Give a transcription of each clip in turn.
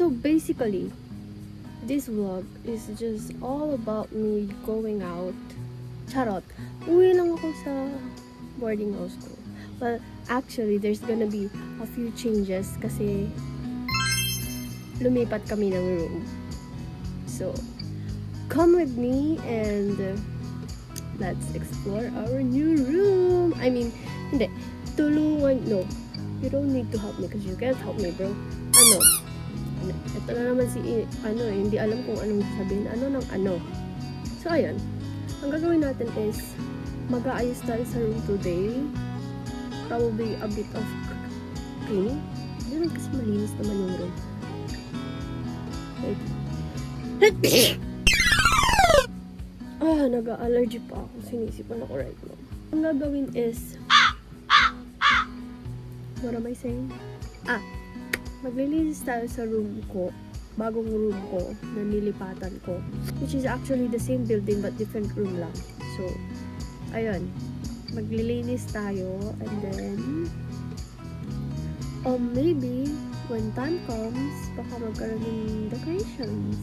So basically, this vlog is just all about me going out. Charot. Uwi lang ako sa boarding house ko. Well, actually, there's gonna be a few changes kasi lumipat kami ng room. So, come with me and let's explore our new room. I mean, hindi. Tulungan, no. You don't need to help me because you can't help me, bro. Ito na naman hindi alam kung anong sabihin. So, ayun. Ang gagawin natin is, mag-aayos tayo sa room today. Probably a bit of cleaning. Hindi naman kasi malinis naman yung room. Wait. Nag-allergy pa ako. Sinisipan ako right now. Ang gagawin is, what am I saying? Maglilinis tayo sa room ko. Bagong room ko na nilipatan ko. Which is actually the same building but different room lang. So, ayun. Maglilinis tayo and then maybe when time comes, baka magkaroon ng decorations.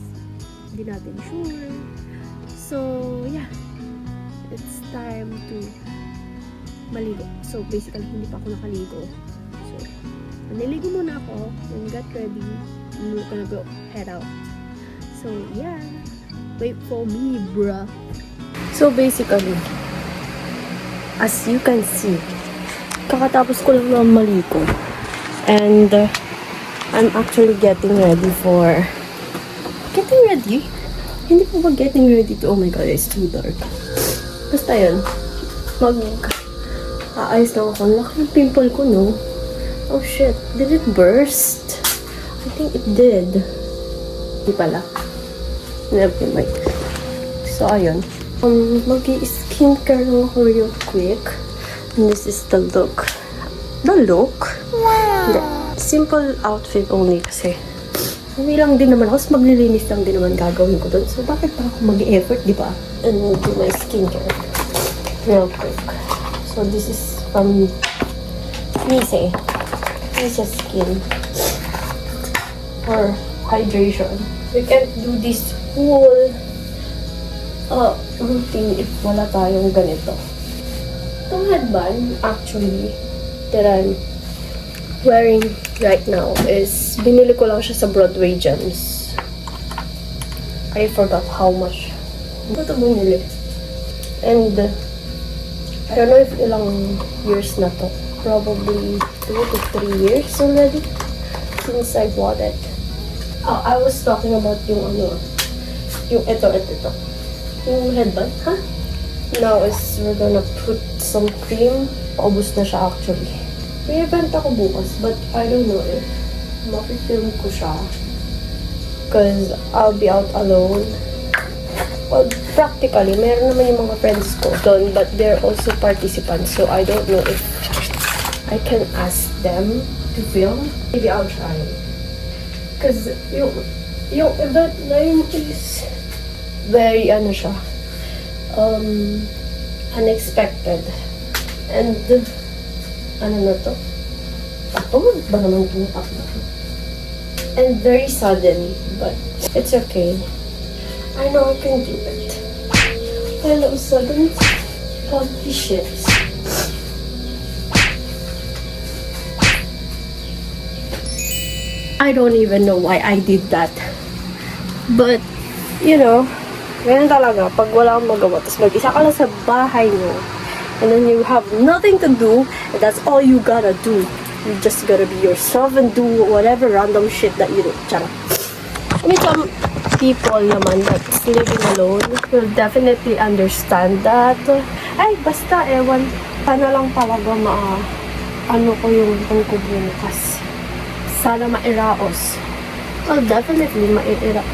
Hindi natin sure. So, yeah. It's time to maligo. So, basically, hindi pa ako nakaligo. So, niligo muna ako and got ready. We're gonna go head out. So, yeah. Wait for me, bruh. So, basically, as you can see, kakatapos ko lang ng maligo. And, I'm actually getting ready for... Getting ready? Hindi po ba getting ready to... Oh my god, it's too dark. Basta yun. Aayos lang ako. Laki ng pimple ko, no? Oh shit, did it burst? I think it did. Di pala. Never mind. So, ayun. Mag-skincare lang ako real quick. And this is the look. The look? Wow! Hindi. Simple outfit only kasi hindi lang din naman ako. Maglilinis lang din naman gagawin ko doon. So, bakit pa ako mag-effort, di ba? And do my skincare real quick. So, this is from Mise. Mise Skin. For hydration. We can't do this whole routine if wala tayong ganito. Itong headband, actually, that I'm wearing right now is, binili ko lang siya sa Broadway Gems. I forgot how much. Ano ito binili? And, I don't know if ilang years na to. Probably 2 to 3 years already since I bought it. I was talking about yung ito. Yung headband, huh? Now is we're gonna put some cream. Paubos na siya actually. May event ako bukas, but I don't know if mapifilm ko siya. Because I'll be out alone. Well, practically, meron naman yung mga friends ko doon, but they're also participants. So I don't know if I can ask them to film. Maybe I'll try. Because yung event na yun is very, unexpected. And, na to? Patungod ba naman itong And very sudden, but it's okay. I know I can do it. Hello, sudden. Holy shit. I don't even know why I did that. But, ganyan talaga. Pag wala kang magawa, tapos mag-isa ka lang sa bahay mo, and then you have nothing to do, and that's all you gotta do. You just gotta be yourself and do whatever random shit that you do. Charot. I mean, some people naman that's living alone will definitely understand that. Ay, basta, ewan. Sana lang talaga ko yung ko bukas. Sana mairaos. I'll definitely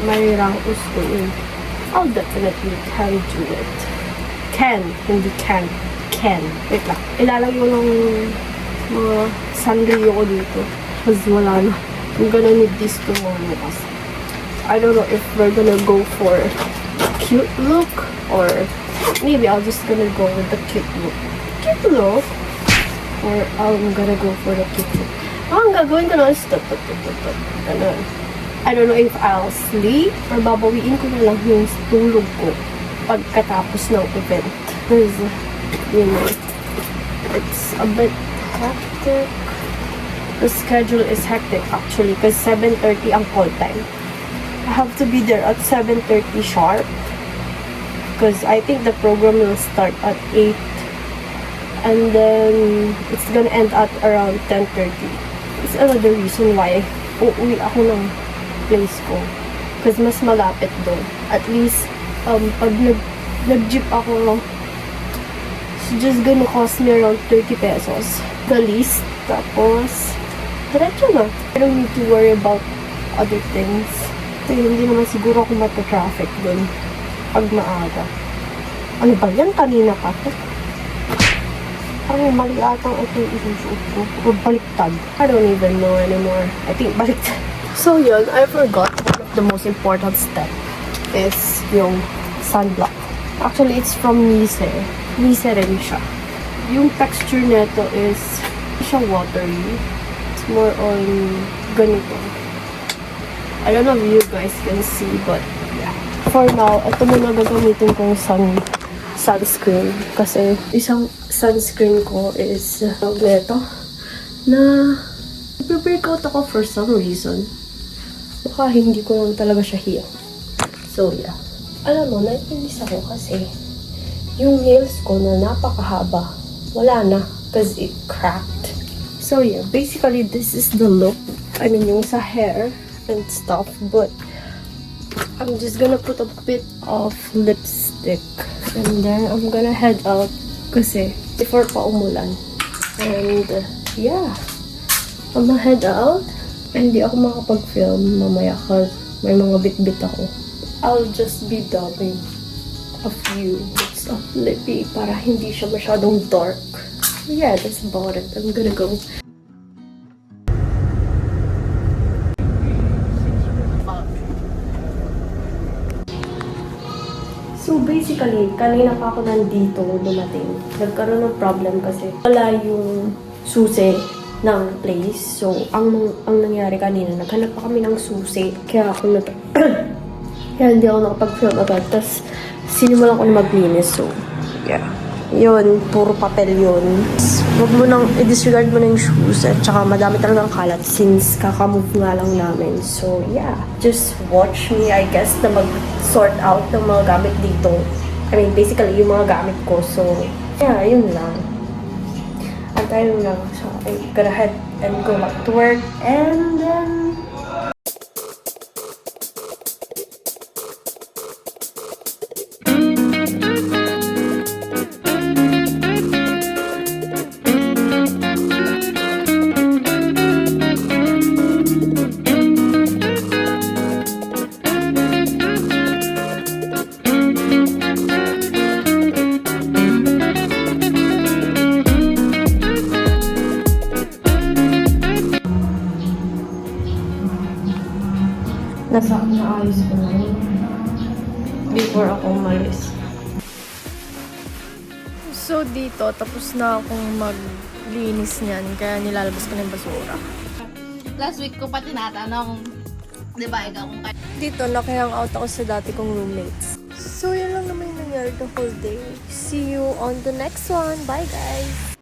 mairaos ko yun. I'll definitely can do it. Hindi can. Wait lang. Ilalagay ko ng mga sandali ko dito. Because wala na. I'm gonna need this tomorrow kasi. I don't know if we're gonna go for a cute look or maybe I'll just gonna go with the cute look. Cute look? Or I'm gonna go for the cute look. Ang gagawin ko na is ganun. I don't know if I'll sleep or babawiin ko na lang yung tulog ko pagkatapos ng event. Because, you know, it's a bit hectic. The schedule is hectic actually because 7:30 ang call time. I have to be there at 7:30 sharp because I think the program will start at 8 and then it's gonna end at around 10:30. It's another reason why uuwi ako ng place ko because mas malapit doon. At least, pag nag-jeep ako, it's just gonna cost me around 30 pesos. The least. Tapos, diretso na. I don't need to worry about other things. Kasi hindi naman siguro ako mata-traffic doon pag maaga. Ano ba yan? Kanina pa to. Parang mali atang ito yung isusuot ko. O baliktad. I don't even know anymore. I think baliktad. So yun, I forgot one of the most important step is yung sunblock. Actually, it's from Nice. Nice rin siya. Yung texture nito is siya watery. It's more on ganito. I don't know if you guys can see, but yeah. For now, ito muna gagamitin kong sunscreen. Kasi isang sunscreen ko is neto na nagpe-breakout ako for some reason. Baka hindi ko lang talaga siya hiya. So yeah. Alam mo, naiinis ako kasi yung nails ko na napakahaba, wala na because it cracked. So yeah, basically this is the look. I mean, yung sa hair and stuff, but I'm just gonna put a bit of lipstick and then I'm gonna head out kasi before pa umulan. And yeah, I'm gonna head out. Hindi ako makapag-film mamaya cause may mga bit-bit ako. I'll just be dubbing a few bits of lippy para hindi siya masyadong dark. Yeah, that's about it. I'm gonna go. So basically, kanina pa ako nandito dumating. Nagkaroon ng problem kasi wala yung susi ng place. So, ang nangyari kanina, naghanap pa kami ng susi. Kaya ako kaya hindi ako nakapag-film agad. Tapos, sinimulan ko na maglinis. So, yeah. Yun, puro papel yun. Huwag mo nang i-disregard mo na yung shoes. At saka madami talagang kalat since kakamove nga lang namin. So, yeah. Just watch me, I guess, na mag-sort out ng mga gamit dito. I mean, basically, yung mga gamit ko. So, yeah, yun lang. Antayin lang. So, I'm gonna head and go back to work. And then... naayos ko na yun before ako umalis. So dito, tapos na akong maglinis niyan, kaya nilalabas ko na yung basura. Last week ko pa tinatanong, di ba, ikaw kung kaya. Dito, nakihang out ako sa dati kong roommates. So yun lang naman yung nangyari the whole day. See you on the next one. Bye guys!